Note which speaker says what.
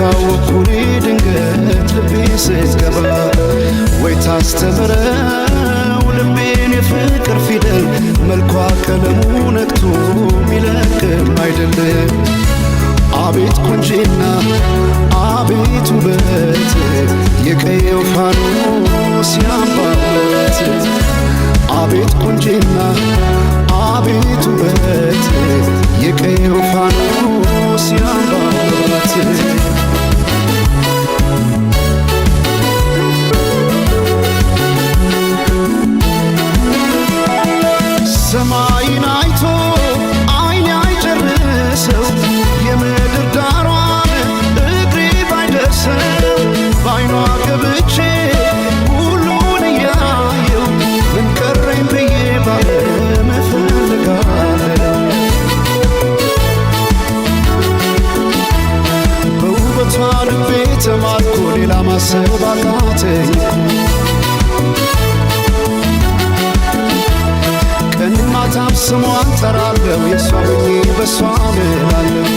Speaker 1: መቻወኩኔ ድንገት ልቤ ስትገባ ወይ ታስተምረው ልቤን የፍቅር ፊደል መልኳ ቀለሙ ነቅቶ ሚለቅም አይደለም። አቤት ቁንጂና አቤት ውበት የቀየው ፋኖስ ያምባበት አቤት ቁንጂና አቤት ውበት የቀየው ፋኖስ ያምባበት ሰማይን አይቶ አይኔ አይጨርሰው የምድር ዳሯን እግሬ ባይደርሰው በአይኗ ገብቼ ሁሉን እያየው ምን ቀረኝ ብዬ ባለም እፈልጋለሁ። በውበቷ ልቤ ተማርኮ ሌላ ማሰብ አቃተኝ። ቀን ማታም ስሟን ጠራለሁ የሷ ብኜ በሷ እምላለሁ።